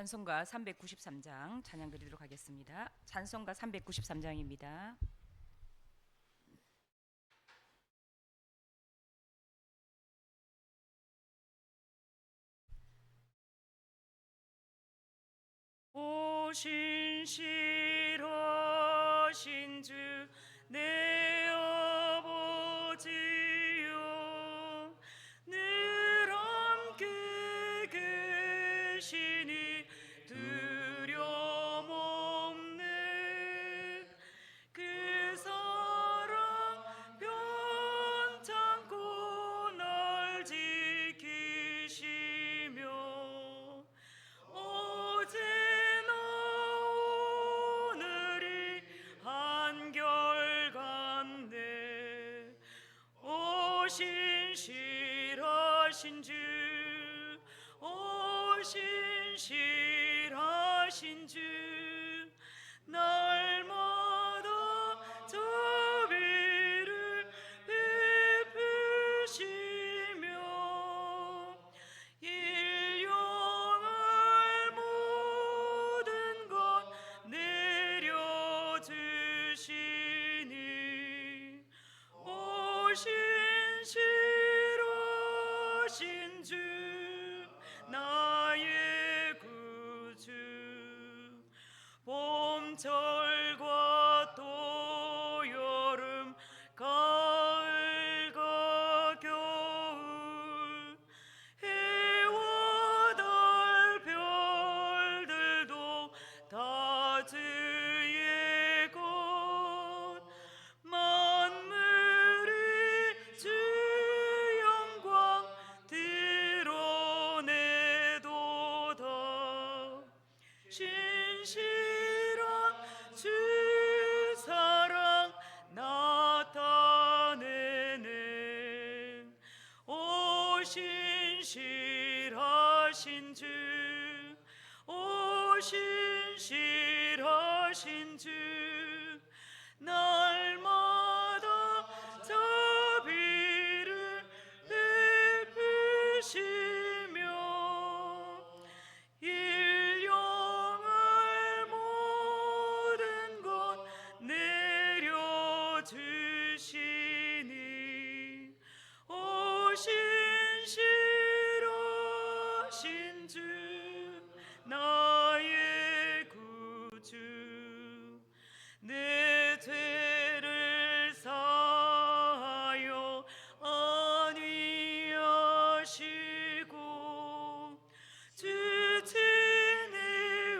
찬송가 393장 찬양 드리도록 하겠습니다. 찬송가 393장입니다. 오 신실하신 주 내 아버지여, 늘 함께 계시니 두려움 없네. 그 사랑 변창고 날 지키시며 어제나 오늘이 한결같네. 오 신실하신 주, 오 신실하신 주, 날마다 자비를 베푸시며 일용할 모든 것 내려주시니 오 신실하신 주 나의 구주. 봄철과 또 여름 가을과 겨울, 해와 달 별들도 다 주의 것, 만물이 주 영광 드러내도다. 신실한 주 사랑 나타내네. 오 신실하신 주, 오 신실하신 주, 날마다 자비를 베푸시며 일용할 모든 것 내려주시니 오 신실하신 주 나의 구주. 내 죄를 사하여 안위하시고 주 친히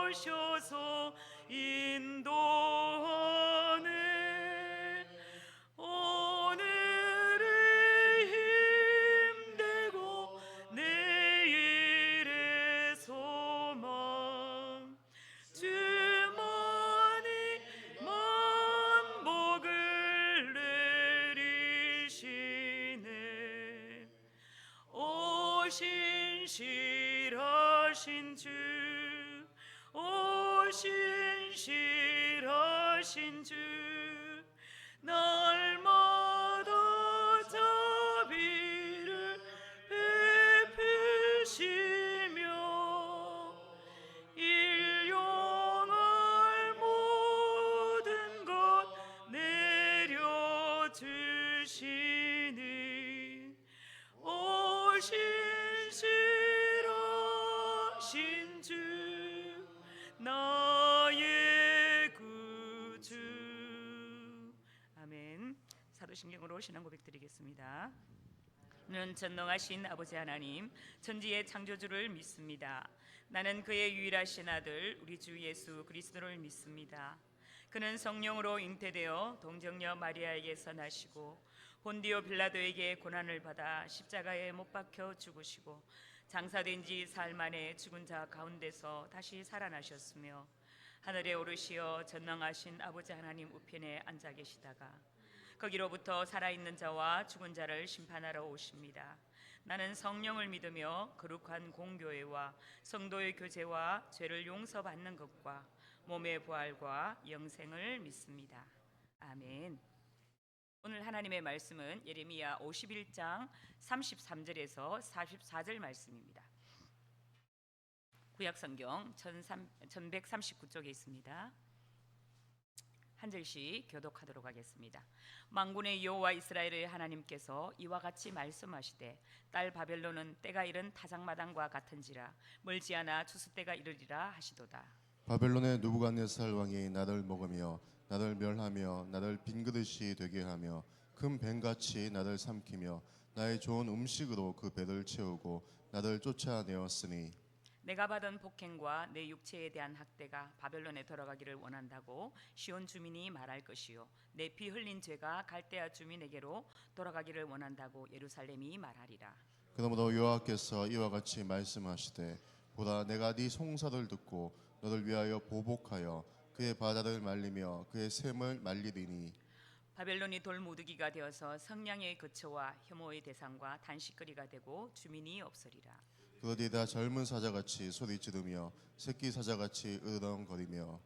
오셔서 인도하네. 오늘의 힘되고 내일의 소망, 주만이 만복을 내리시네. 오 신실하신 주, 오 신실하신 주, 날마다 자비를 베푸시며 일용할 모든 것 내려주시니 오 신실하신 주 나의 구주. 아멘. 사도신경으로 신앙 고백 드리겠습니다. 는 전능하신 아버지 하나님, 천지의 창조주를 믿습니다. 나는 그의 유일하신 아들 우리 주 예수 그리스도를 믿습니다. 그는 성령으로 잉태되어 동정녀 마리아에게서 나시고 본디오 빌라도에게 고난을 받아 십자가에 못 박혀 죽으시고 장사된 지 사흘 만에 죽은 자 가운데서 다시 살아나셨으며 하늘에 오르시어 전능하신 아버지 하나님 우편에 앉아 계시다가 거기로부터 살아있는 자와 죽은 자를 심판하러 오십니다. 나는 성령을 믿으며 거룩한 공교회와 성도의 교제와 죄를 용서받는 것과 몸의 부활과 영생을 믿습니다. 아멘. 오늘 하나님의 말씀은 예레미야 51장 33절에서 44절 말씀입니다. 구약성경 1139쪽에 있습니다. 한 절씩 교독하도록 하겠습니다. 만군의 여호와 이스라엘의 하나님께서 이와 같이 말씀하시되 딸 바벨론은 때가 이른 타작마당과 같은지라 멀지 않아 추수 때가 이르리라 하시도다. 바벨론의 느부갓네살 왕이 나를 먹으며 나를 멸하며 나를 빈 그릇이 되게 하며 큰 뱀같이 나를 삼키며 나의 좋은 음식으로 그 배를 채우고 나를 쫓아내었으니 내가 받은 폭행과 내 육체에 대한 학대가 바벨론에 돌아가기를 원한다고 시온 주민이 말할 것이요 내 피 흘린 죄가 갈대아 주민에게로 돌아가기를 원한다고 예루살렘이 말하리라. 그러므로 여호와께서 이와 같이 말씀하시되 보라 내가 네 송사를 듣고 너를 위하여 보복하여 그의 바다를 말리며 그의 샘을 말리리니 바벨론이 돌무더기가 되어서 성량의 거처와 혐오의 대상과 단식거리가 되고 주민이 없으리라. 그러리다 젊은 사자같이 소리 지르며 새끼 사자같이 으르렁거리며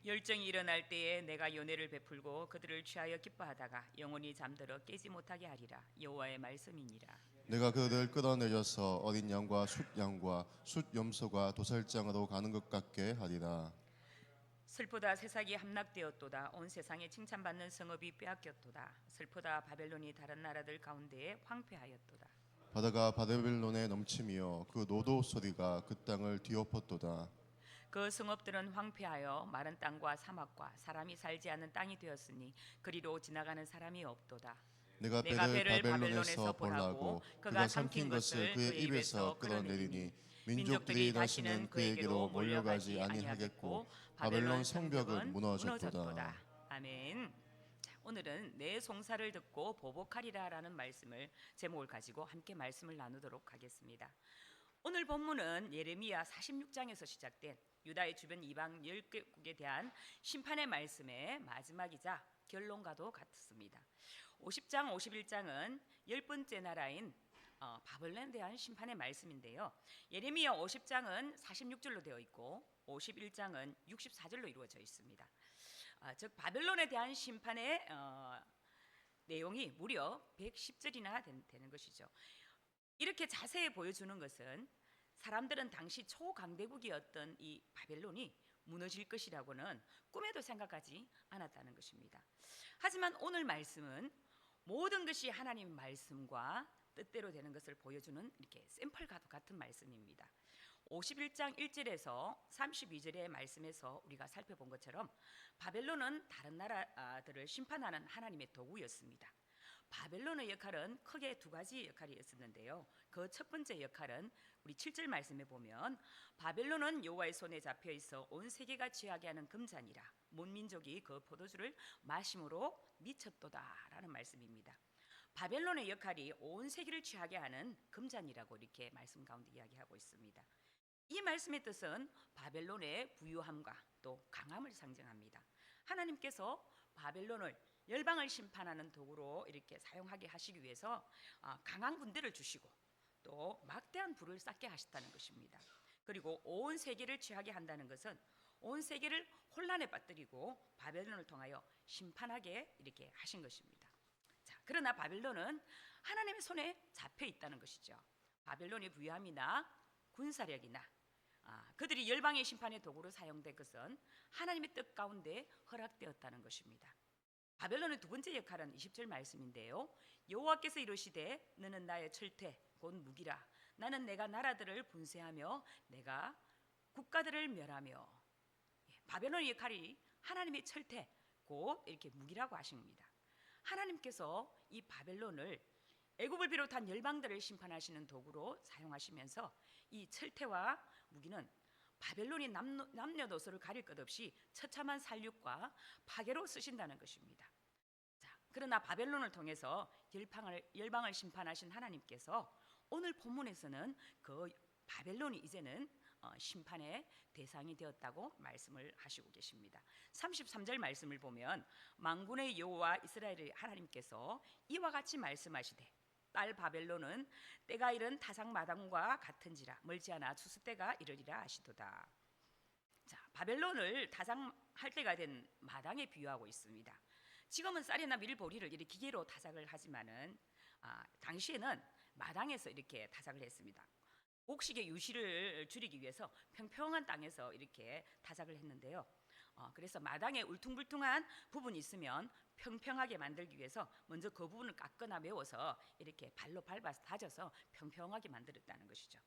열정이 일어날 때에 내가 연회를 베풀고 그들을 취하여 기뻐하다가 영원히 잠들어 깨지 못하게 하리라. 여호와의 말씀이니라. 내가 그들을 끌어내려서 어린 양과 숫양과 숫염소가 도살장으로 가는 것 같게 하리라. 슬프다 세상이 함락되었도다. 온 세상에 칭찬받는 성읍이 빼앗겼도다. 슬프다 바벨론이 다른 나라들 가운데에 황폐하였도다. 바다가 바벨론에 넘치며 그 노도 소리가 그 땅을 뒤엎었도다. 그 성읍들은 황폐하여 마른 땅과 사막과 사람이 살지 않는 땅이 되었으니 그리로 지나가는 사람이 없도다. 내가 배를 바벨론에서 벌하고 그가 삼킨 것을 그의 입에서 끌어내리니 민족들이 다시는 그에게로 몰려가지 아니하겠고 바벨론 성벽은 무너졌도다. 아멘. 오늘은 내 송사를 듣고 보복하리라라는 말씀을 제목을 가지고 함께 말씀을 나누도록 하겠습니다. 오늘 본문은 예레미야 46장에서 시작된 유다의 주변 이방 10개국에 대한 심판의 말씀의 마지막이자 결론과도 같습니다. 50장, 51장은 10번째 나라인 바벨론에 대한 심판의 말씀인데요. 예레미야 50장은 46절로 되어 있고 51장은 64절로 이루어져 있습니다. 즉 바벨론에 대한 심판의 내용이 무려 110절이나 되는 것이죠. 이렇게 자세히 보여주는 것은 사람들은 당시 초강대국이었던 이 바벨론이 무너질 것이라고는 꿈에도 생각하지 않았다는 것입니다. 하지만 오늘 말씀은 모든 것이 하나님 말씀과 뜻대로 되는 것을 보여주는 이렇게 샘플과도 같은 말씀입니다. 51장 1절에서 32절의 말씀에서 우리가 살펴본 것처럼 바벨론은 다른 나라들을 심판하는 하나님의 도구였습니다. 바벨론의 역할은 크게 두 가지 역할이 있었는데요. 그 첫 번째 역할은 우리 7절 말씀에 보면 바벨론은 여호와의 손에 잡혀 있어 온 세계가 취하게 하는 금잔이라 온 민족이 그 포도주를 마심으로 미쳤도다라는 말씀입니다. 바벨론의 역할이 온 세계를 취하게 하는 금잔이라고 이렇게 말씀 가운데 이야기하고 있습니다. 이 말씀의 뜻은 바벨론의 부유함과 또 강함을 상징합니다. 하나님께서 바벨론을 열방을 심판하는 도구로 이렇게 사용하게 하시기 위해서 강한 군대를 주시고 또 막대한 불을 쌓게 하셨다는 것입니다. 그리고 온 세계를 취하게 한다는 것은 온 세계를 혼란에 빠뜨리고 바벨론을 통하여 심판하게 이렇게 하신 것입니다. 자, 그러나 바벨론은 하나님의 손에 잡혀 있다는 것이죠. 바벨론의 부유함이나 군사력이나 그들이 열방의 심판의 도구로 사용된 것은 하나님의 뜻 가운데 허락되었다는 것입니다. 바벨론의 두 번째 역할은 20절 말씀인데요. 여호와께서 이르시되 너는 나의 철퇴 곧 무기라. 나는 내가 나라들을 분쇄하며 내가 국가들을 멸하며. 바벨론의 역할이 하나님의 철퇴 곧 이렇게 무기라고 하십니다. 하나님께서 이 바벨론을 애굽을 비롯한 열방들을 심판하시는 도구로 사용하시면서 이 철퇴와 무기는 바벨론이 남녀노소를 가릴 것 없이 처참한 살육과 파괴로 쓰신다는 것입니다. 자, 그러나 바벨론을 통해서 열방을 심판하신 하나님께서 오늘 본문에서는 그 바벨론이 이제는 심판의 대상이 되었다고 말씀을 하시고 계십니다. 33절 말씀을 보면 만군의 여호와 이스라엘의 하나님께서 이와 같이 말씀하시되 딸 바벨론은 때가 이른 타작마당과 같은지라 멀지 않아 추수 때가 이르리라 하시도다. 자, 바벨론을 타작할 때가 된 마당에 비유하고 있습니다. 지금은 쌀이나 밀, 보리를 이렇게 기계로 타작을 하지만은 당시에는 마당에서 이렇게 타작을 했습니다. 곡식의 유실을 줄이기 위해서 평평한 땅에서 이렇게 타작을 했는데요. 그래서 마당에 울퉁불퉁한 부분이 있으면 평평하게 만들기 위해서 먼저 그 부분을 깎거나 메워서 이렇게 발로 밟아서 다져서 평평하게 만들었다는 것이죠.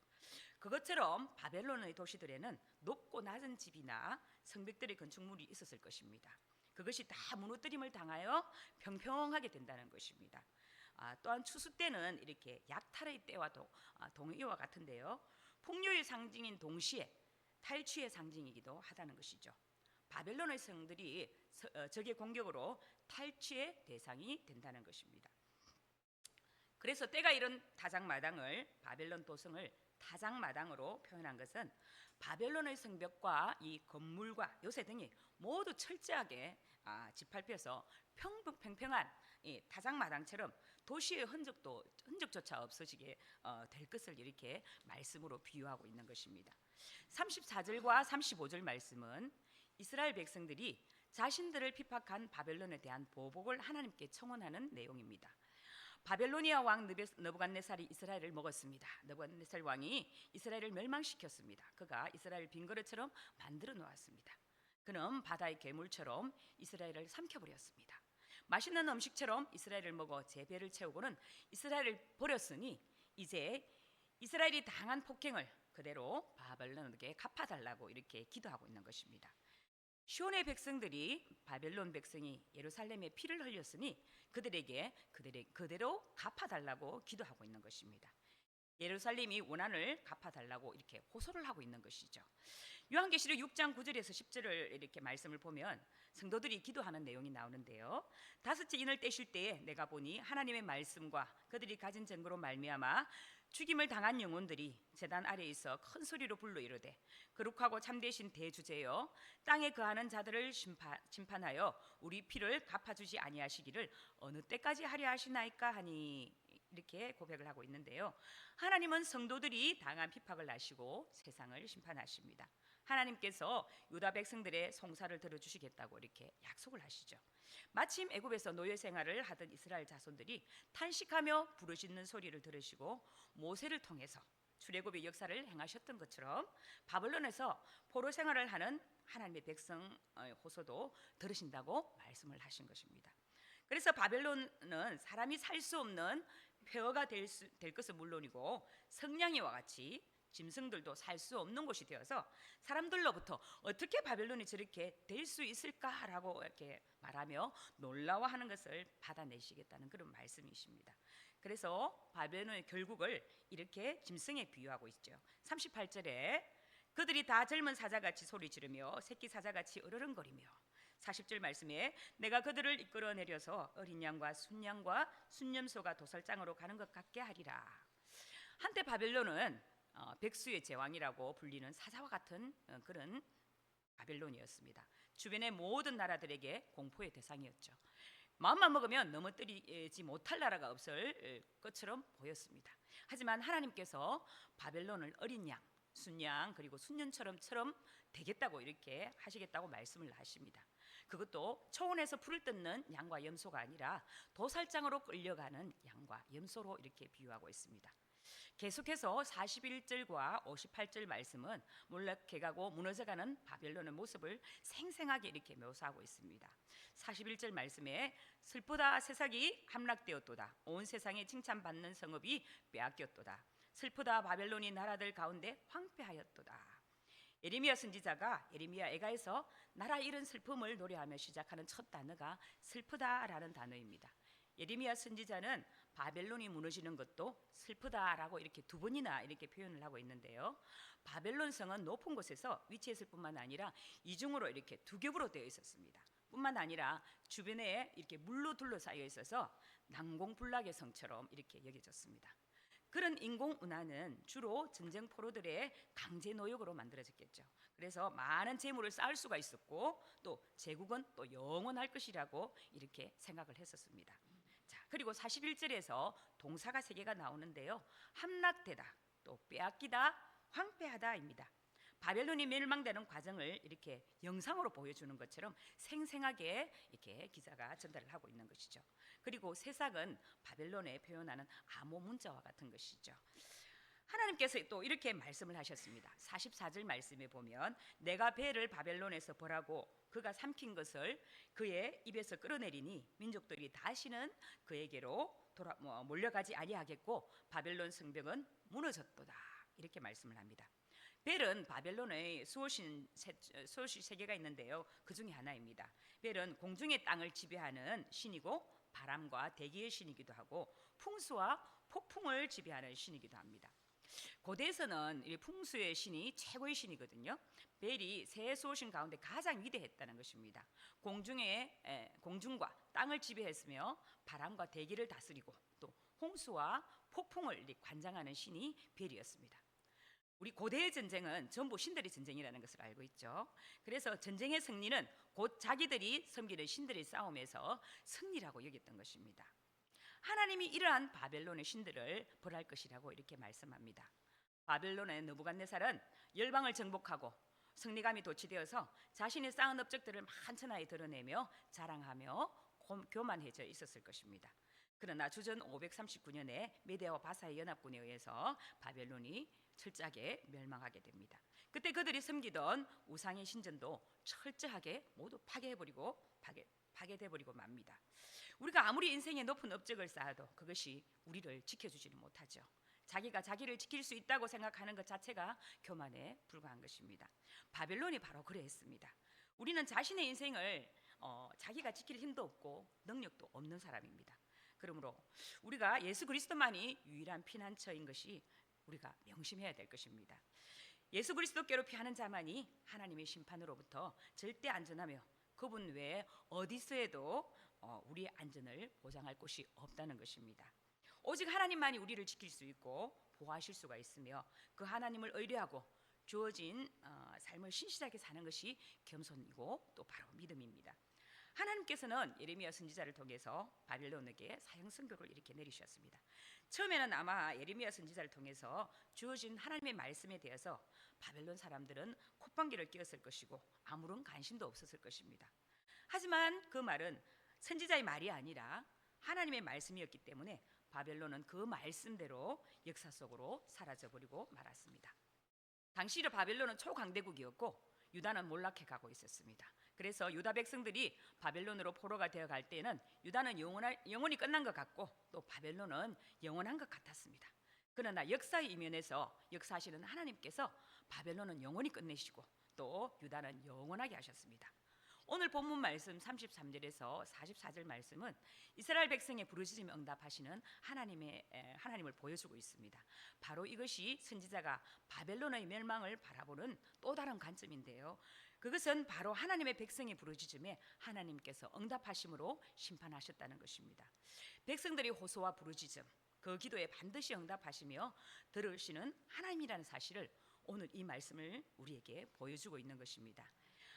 그것처럼 바벨론의 도시들에는 높고 낮은 집이나 성벽들의 건축물이 있었을 것입니다. 그것이 다 무너뜨림을 당하여 평평하게 된다는 것입니다. 또한 추수 때는 이렇게 약탈의 때와 동의와 같은데요. 풍요의 상징인 동시에 탈취의 상징이기도 하다는 것이죠. 바벨론의 성들이 적의 공격으로 탈취의 대상이 된다는 것입니다. 그래서 때가 이른 타작마당을, 바벨론 도성을 타작마당으로 표현한 것은 바벨론의 성벽과 이 건물과 요새 등이 모두 철저하게 짓밟혀서 평평한 이 타작마당처럼 도시의 흔적조차 없어지게 될 것을 이렇게 말씀으로 비유하고 있는 것입니다. 34절과 35절 말씀은 이스라엘 백성들이 자신들을 핍박한 바벨론에 대한 보복을 하나님께 청원하는 내용입니다. 바벨로니아 왕 느부갓네살이 이스라엘을 먹었습니다. 느부갓네살 왕이 이스라엘을 멸망시켰습니다. 그가 이스라엘을 빈 그릇처럼 만들어 놓았습니다. 그는 바다의 괴물처럼 이스라엘을 삼켜버렸습니다. 맛있는 음식처럼 이스라엘을 먹어 제 배를 채우고는 이스라엘을 버렸으니 이제 이스라엘이 당한 폭행을 그대로 바벨론에게 갚아달라고 이렇게 기도하고 있는 것입니다. 시온의 백성들이 바벨론 백성이 예루살렘에 피를 흘렸으니 그들에게 그대로 갚아달라고 기도하고 있는 것입니다. 예루살렘이 원한을 갚아달라고 이렇게 호소를 하고 있는 것이죠. 요한계시록 6장 9절에서 10절을 이렇게 말씀을 보면 성도들이 기도하는 내용이 나오는데요. 다섯째 인을 떼실 때에 내가 보니 하나님의 말씀과 그들이 가진 증거로 말미암아 죽임을 당한 영혼들이 제단 아래에 있어 큰 소리로 불러 이르되 거룩하고 참되신 대주제여 땅에 거하는 자들을 심판하여 우리 피를 갚아주지 아니하시기를 어느 때까지 하려 하시나이까 하니 이렇게 고백을 하고 있는데요. 하나님은 성도들이 당한 핍박을 아시고 세상을 심판하십니다. 하나님께서 유다 백성들의 송사를 들어주시겠다고 이렇게 약속을 하시죠. 마침 애굽에서 노예 생활을 하던 이스라엘 자손들이 탄식하며 부르짖는 소리를 들으시고 모세를 통해서 출애굽의 역사를 행하셨던 것처럼 바벨론에서 포로 생활을 하는 하나님의 백성 호소도 들으신다고 말씀을 하신 것입니다. 그래서 바벨론은 사람이 살 수 없는 폐허가 될 것은 물론이고 성냥이와 같이 짐승들도 살 수 없는 곳이 되어서 사람들로부터 어떻게 바벨론이 저렇게 될 수 있을까라고 이렇게 말하며 놀라워하는 것을 받아내시겠다는 그런 말씀이십니다. 그래서 바벨론의 결국을 이렇게 짐승에 비유하고 있죠. 38절에 그들이 다 젊은 사자같이 소리 지르며 새끼 사자같이 으르렁거리며 40절 말씀에 내가 그들을 이끌어내려서 어린 양과 순양과 순념소가 도살장으로 가는 것 같게 하리라. 한때 바벨론은 백수의 제왕이라고 불리는 사자와 같은 그런 바벨론이었습니다. 주변의 모든 나라들에게 공포의 대상이었죠. 마음만 먹으면 넘어뜨리지 못할 나라가 없을 것처럼 보였습니다. 하지만 하나님께서 바벨론을 어린 양, 순양 그리고 순년처럼 되겠다고 이렇게 하시겠다고 말씀을 하십니다. 그것도 초원에서 풀을 뜯는 양과 염소가 아니라 도살장으로 끌려가는 양과 염소로 이렇게 비유하고 있습니다. 계속해서 41절과 58절 말씀은 몰락해가고 무너져가는 바벨론의 모습을 생생하게 이렇게 묘사하고 있습니다. 41절 말씀에 슬프다 세상이 함락되었도다 온 세상에 칭찬받는 성읍이 빼앗겼도다 슬프다 바벨론이 나라들 가운데 황폐하였도다. 예레미야 선지자가 예레미야 애가에서 나라 잃은 슬픔을 노래하며 시작하는 첫 단어가 슬프다라는 단어입니다. 예레미야 선지자는 바벨론이 무너지는 것도 슬프다라고 이렇게 두 번이나 이렇게 표현을 하고 있는데요. 바벨론 성은 높은 곳에서 위치했을 뿐만 아니라 이중으로 이렇게 두 겹으로 되어 있었습니다. 뿐만 아니라 주변에 이렇게 물로 둘러싸여 있어서 난공불락의 성처럼 이렇게 여겨졌습니다. 그런 인공 운하는 주로 전쟁 포로들의 강제 노역으로 만들어졌겠죠. 그래서 많은 재물을 쌓을 수가 있었고 또 제국은 또 영원할 것이라고 이렇게 생각을 했었습니다. 자, 그리고 41절에서 동사가 3개가 나오는데요. 함락되다, 또 빼앗기다, 황폐하다입니다. 바벨론이 멸망되는 과정을 이렇게 영상으로 보여주는 것처럼 생생하게 이렇게 기자가 전달을 하고 있는 것이죠. 그리고 새싹은 바벨론에 표현하는 암호 문자와 같은 것이죠. 하나님께서 또 이렇게 말씀을 하셨습니다. 44절 말씀에 보면 내가 배를 바벨론에서 벌하고 그가 삼킨 것을 그의 입에서 끌어내리니 민족들이 다시는 그에게로 몰려가지 아니하겠고 바벨론 성벽은 무너졌도다. 이렇게 말씀을 합니다. 벨은 바벨론의 수호신 세 개가 있는데요. 그 중에 하나입니다. 벨은 공중의 땅을 지배하는 신이고 바람과 대기의 신이기도 하고 풍수와 폭풍을 지배하는 신이기도 합니다. 고대에서는 이 풍수의 신이 최고의 신이거든요. 벨이 세 수호신 가운데 가장 위대했다는 것입니다. 공중과 땅을 지배했으며 바람과 대기를 다스리고 또 홍수와 폭풍을 관장하는 신이 벨이었습니다. 우리 고대의 전쟁은 전부 신들의 전쟁이라는 것을 알고 있죠. 그래서 전쟁의 승리는 곧 자기들이 섬기는 신들의 싸움에서 승리라고 여겼던 것입니다. 하나님이 이러한 바벨론의 신들을 벌할 것이라고 이렇게 말씀합니다. 바벨론의 느부갓네살은 열방을 정복하고 승리감이 도취되어서 자신의 쌓은 업적들을 만천하에 드러내며 자랑하며 교만해져 있었을 것입니다. 그러나 주전 539년에 메대와 바사의 연합군에 의해서 바벨론이 철저하게 멸망하게 됩니다. 그때 그들이 섬기던 우상의 신전도 철저하게 모두 파괴돼버리고 맙니다. 우리가 아무리 인생에 높은 업적을 쌓아도 그것이 우리를 지켜주지는 못하죠. 자기가 자기를 지킬 수 있다고 생각하는 것 자체가 교만에 불과한 것입니다. 바벨론이 바로 그랬습니다. 우리는 자신의 인생을 자기가 지킬 힘도 없고 능력도 없는 사람입니다. 그러므로 우리가 예수 그리스도만이 유일한 피난처인 것이 우리가 명심해야 될 것입니다. 예수 그리스도께로 피하는 자만이 하나님의 심판으로부터 절대 안전하며 그분 외에 어디서에도 우리의 안전을 보장할 곳이 없다는 것입니다. 오직 하나님만이 우리를 지킬 수 있고 보호하실 수가 있으며 그 하나님을 의뢰하고 주어진 삶을 신실하게 사는 것이 겸손이고 또 바로 믿음입니다. 하나님께서는 예레미야 선지자를 통해서 바벨론에게 사형 선고를 이렇게 내리셨습니다. 처음에는 아마 예레미야 선지자를 통해서 주어진 하나님의 말씀에 대해서 바벨론 사람들은 콧방귀를 뀌었을 것이고 아무런 관심도 없었을 것입니다. 하지만 그 말은 선지자의 말이 아니라 하나님의 말씀이었기 때문에 바벨론은 그 말씀대로 역사 속으로 사라져버리고 말았습니다. 당시 바벨론은 초강대국이었고 유다는 몰락해 가고 있었습니다. 그래서 유다 백성들이 바벨론으로 포로가 되어 갈 때는 유다는 영원히 끝난 것 같고 또 바벨론은 영원한 것 같았습니다. 그러나 역사의 이면에서 역사하시는 하나님께서 바벨론은 영원히 끝내시고 또 유다는 영원하게 하셨습니다. 오늘 본문 말씀 33절에서 44절 말씀은 이스라엘 백성의 부르짖음에 응답하시는 하나님을 보여주고 있습니다. 바로 이것이 선지자가 바벨론의 멸망을 바라보는 또 다른 관점인데요. 그것은 바로 하나님의 백성의 부르짖음에 하나님께서 응답하심으로 심판하셨다는 것입니다. 백성들이 호소와 부르짖음 그 기도에 반드시 응답하시며 들으시는 하나님이라는 사실을 오늘 이 말씀을 우리에게 보여주고 있는 것입니다.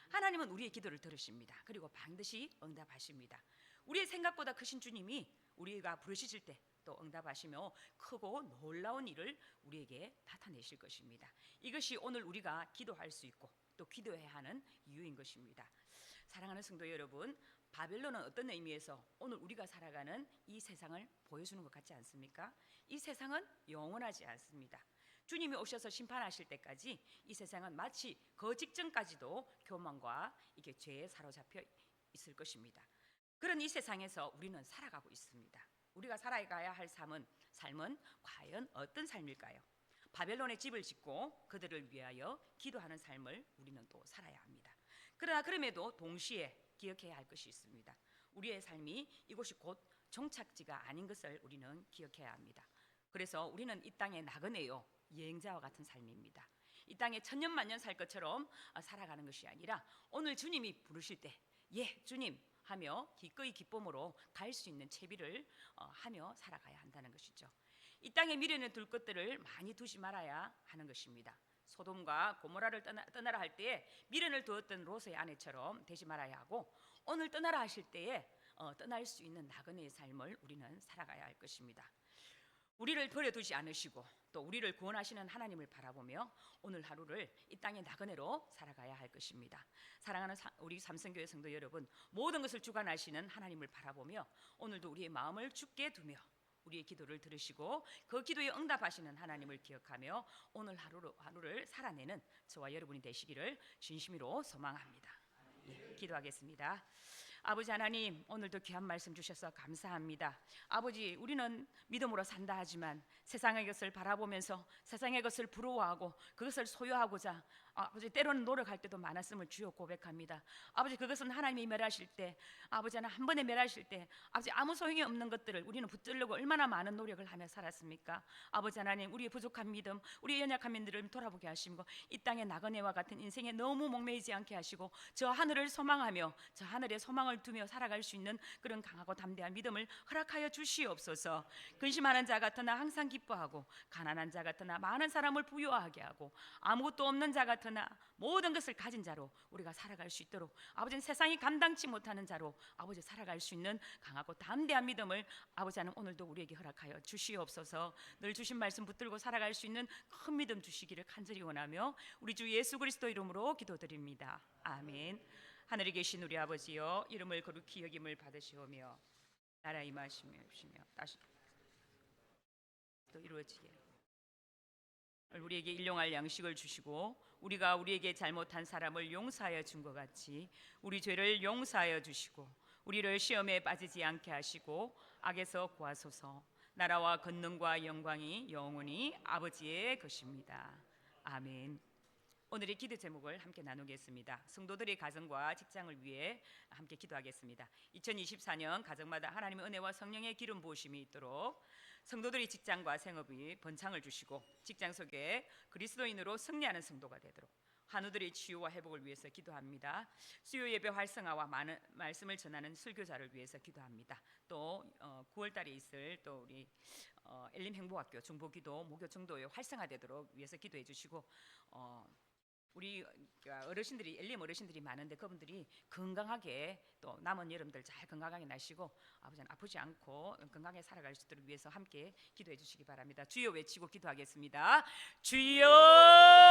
하나님은 우리의 기도를 들으십니다. 그리고 반드시 응답하십니다. 우리의 생각보다 크신 주님이 우리가 부르짖을 때 또 응답하시며 크고 놀라운 일을 우리에게 나타내실 것입니다. 이것이 오늘 우리가 기도할 수 있고 또 기도해야 하는 이유인 것입니다. 사랑하는 성도 여러분, 바벨론은 어떤 의미에서 오늘 우리가 살아가는 이 세상을 보여주는 것 같지 않습니까? 이 세상은 영원하지 않습니다. 주님이 오셔서 심판하실 때까지 이 세상은 마치 그 직전까지도 교만과 이게 죄에 사로잡혀 있을 것입니다. 그런 이 세상에서 우리는 살아가고 있습니다. 우리가 살아가야 할 삶은 과연 어떤 삶일까요? 바벨론의 집을 짓고 그들을 위하여 기도하는 삶을 우리는 또 살아야 합니다. 그러나 그럼에도 동시에 기억해야 할 것이 있습니다. 우리의 삶이 이곳이 곧 종착지가 아닌 것을 우리는 기억해야 합니다. 그래서 우리는 이 땅에 나그네요 여행자와 같은 삶입니다. 이 땅에 천년만년 살 것처럼 살아가는 것이 아니라 오늘 주님이 부르실 때 예 주님 하며 기꺼이 기쁨으로 갈 수 있는 채비를 하며 살아가야 한다는 것이죠. 이 땅에 미련에 둘 것들을 많이 두지 말아야 하는 것입니다. 소돔과 고모라를 떠나라 할 때에 미련을 두었던 롯의 아내처럼 되지 말아야 하고 오늘 떠나라 하실 때에 떠날 수 있는 나그네의 삶을 우리는 살아가야 할 것입니다. 우리를 버려두지 않으시고 또 우리를 구원하시는 하나님을 바라보며 오늘 하루를 이 땅의 나그네로 살아가야 할 것입니다. 사랑하는 우리 삼성교회 성도 여러분, 모든 것을 주관하시는 하나님을 바라보며 오늘도 우리의 마음을 주께 두며 우리의 기도를 들으시고 그 기도에 응답하시는 하나님을 기억하며 오늘 하루를 살아내는 저와 여러분이 되시기를 진심으로 소망합니다. 예, 기도하겠습니다. 아버지 하나님, 오늘도 귀한 말씀 주셔서 감사합니다. 아버지, 우리는 믿음으로 산다 하지만 세상의 것을 바라보면서 세상의 것을 부러워하고 그것을 소유하고자 아버지 때로는 노력할 때도 많았음을 주여 고백합니다. 아버지, 그것은 하나님이 멸하실 때, 아버지 하나님 한 번에 멸하실 때 아버지 아무 소용이 없는 것들을 우리는 붙들려고 얼마나 많은 노력을 하며 살았습니까? 아버지 하나님, 우리의 부족한 믿음, 우리의 연약한 믿음을 돌아보게 하시고 이 땅의 나그네와 같은 인생에 너무 목매이지 않게 하시고 저 하늘을 소망하며 저 하늘에 소망을 두며 살아갈 수 있는 그런 강하고 담대한 믿음을 허락하여 주시옵소서. 근심하는 자 같으나 항상 기뻐하고 가난한 자 같으나 많은 사람을 부유하게 하고 아무것도 없는 자 같으나 모든 것을 가진 자로 우리가 살아갈 수 있도록 아버지는 세상이 감당치 못하는 자로 아버지 살아갈 수 있는 강하고 담대한 믿음을 아버지 하나님 오늘도 우리에게 허락하여 주시옵소서. 늘 주신 말씀 붙들고 살아갈 수 있는 큰 믿음 주시기를 간절히 원하며 우리 주 예수 그리스도 이름으로 기도드립니다. 아멘. 하늘에 계신 우리 아버지여, 이름을 거룩히 여김을 받으시오며 나라 임하시며 다시 또 이루어지게 우리에게 일용할 양식을 주시고 우리가 우리에게 잘못한 사람을 용서하여 준 것 같이 우리 죄를 용서하여 주시고 우리를 시험에 빠지지 않게 하시고 악에서 구하소서. 나라와 권능과 영광이 영원히 아버지의 것입니다. 아멘. 오늘의 기도 제목을 함께 나누겠습니다. 성도들의 가정과 직장을 위해 함께 기도하겠습니다. 2024년 가정마다 하나님의 은혜와 성령의 기름 부으심이 있도록 성도들의 직장과 생업이 번창을 주시고 직장 속에 그리스도인으로 승리하는 성도가 되도록 한우들의 치유와 회복을 위해서 기도합니다. 수요 예배 활성화와 많은 말씀을 전하는 설교자를 위해서 기도합니다. 또 9월 달에 있을 또 우리 엘림 행복학교 중보기도 목요 정도에 활성화되도록 위해서 기도해 주시고 우리 어르신들이 엘림 어르신들이 많은데 그분들이 건강하게 또 남은 여름들 잘 건강하게 나시고 아버지는 아프지 않고 건강하게 살아갈 수 있도록 위해서 함께 기도해 주시기 바랍니다. 주여 외치고 기도하겠습니다. 주여